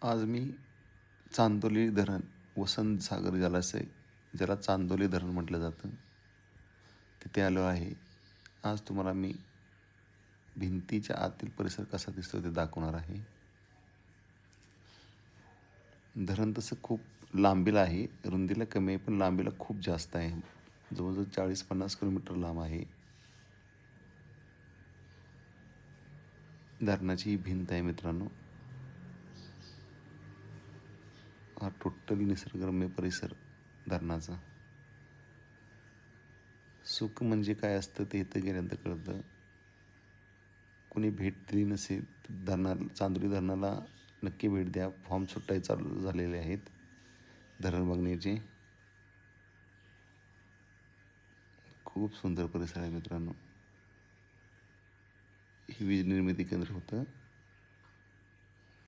आज मी चांदोली धरण, वसंत सागर जलाशय, ज्याला चांदोली धरण म्हटलं जातं, तिथे आलो आहे. आज तुम्हाला मी भिंतीच्या आतील परिसर कसा दिसतो ते दाखवणार आहे. धरण तसं खूप लांबीला आहे, रुंदीला कमी आहे, पण लांबीला खूप जास्त आहे. जवळजवळ 40-50 किलोमीटर लांब आहे. धरणाची ही भिंत आहे मित्रांनो. हा टोटल निसर्गरम्य परिसर धरणाचा. सुख म्हणजे काय असतं ते इथं गेल्यानंतर कळतं. कोणी भेट दिली नसेल तर चांदोली धरणाला नक्की भेट द्या. फॉर्म सुटाय चालू झालेले आहेत धरण बघण्याचे. खूप सुंदर परिसर आहे मित्रांनो. ही वीज निर्मिती केंद्र होतं.